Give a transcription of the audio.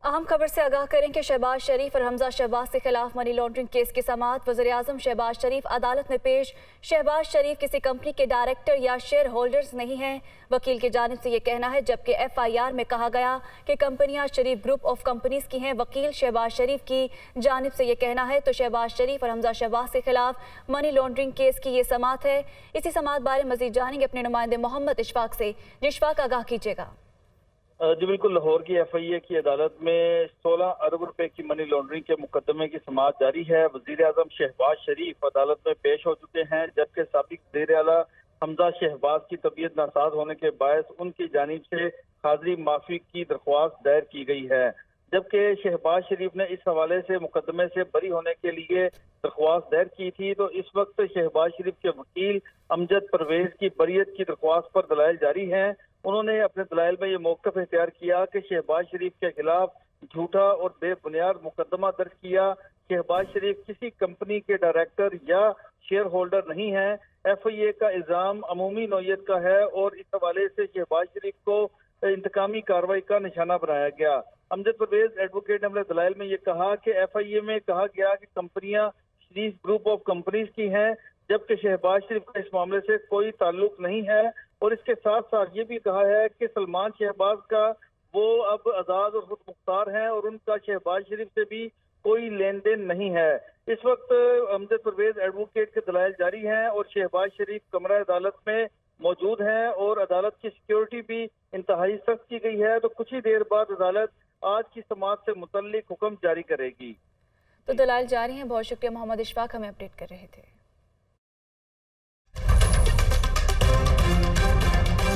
अहम खबर से आगाह करें कि शहबाज शरीफ और हमजा शहबाज के खिलाफ मनी लॉन्ड्रिंग केस की समाअत वज़ीर-ए-आज़म शहबाज शरीफ अदालत में पेश। शहबाज शरीफ किसी कंपनी के डायरेक्टर या शेयर होल्डर्स नहीं हैं, वकील की जानिब से ये कहना है, जबकि FIR में कहा गया कि कंपनियां शरीफ ग्रुप ऑफ कंपनीज की हैं। वकील शहबाज शरीफ की जानिब से ये कहना है तो शहबाज शरीफ और हमजा शहबाज के खिलाफ मनी लॉन्ड्रिंग केस की ये समाअत है। इसी समाअत बारे मजीद जानेंगे अपने नुमाइंदे मोहम्मद इशफाक से। इशफाक, आगाह कीजिएगा। जी बिल्कुल, लाहौर की FIA की अदालत में 16 अरब रुपए की मनी लॉन्ड्रिंग के मुकदमे की समाअत जारी है। वज़ीर-ए-आज़म शहबाज शरीफ अदालत में पेश हो चुके हैं, जबकि साबिक वज़ीर-ए-आला हमजा शहबाज की तबीयत नासाज होने के बायस उनकी जानिब से हाज़िरी माफी की दरख्वास्त दायर की गई है। जबकि शहबाज शरीफ ने इस हवाले से मुकदमे से बरी होने के लिए दरख्वास्त दायर की थी, तो इस वक्त शहबाज शरीफ के वकील अमजद परवेज की बरियत की दरख्वास्त पर दलाइल जारी हैं। उन्होंने अपने दलाइल में ये मौक़िफ़ इख्तियार किया कि शहबाज शरीफ के खिलाफ झूठा और बेबुनियाद मुकदमा दर्ज किया। शहबाज शरीफ किसी कंपनी के डायरेक्टर या शेयर होल्डर नहीं है। FIA का इल्ज़ाम अमूमी नौयत का है और इस हवाले से शहबाज शरीफ को इंतकामी कार्रवाई का निशाना बनाया गया। अमजद परवेज एडवोकेट ने अपने दलाइल में ये कहा कि FIA में कहा गया कि कंपनियां शरीफ ग्रुप ऑफ कंपनीज की हैं, जबकि शहबाज शरीफ का इस मामले से कोई ताल्लुक नहीं है। और इसके साथ साथ ये भी कहा है कि सलमान शहबाज का वो अब आज़ाद और खुद मुख्तार हैं और उनका शहबाज शरीफ से भी कोई लेन देन नहीं है। इस वक्त अमजद परवेज एडवोकेट के दलाइल जारी हैं और शहबाज शरीफ कमरा अदालत में मौजूद हैं और अदालत की सिक्योरिटी भी इंतहाई सख्त की गई है। तो कुछ ही देर बाद अदालत आज की समाअत से मुतल्लिक हुक्म जारी करेगी। तो दलाइल जारी हैं। बहुत शुक्रिया मोहम्मद इशफाक, हमें अपडेट कर रहे थे।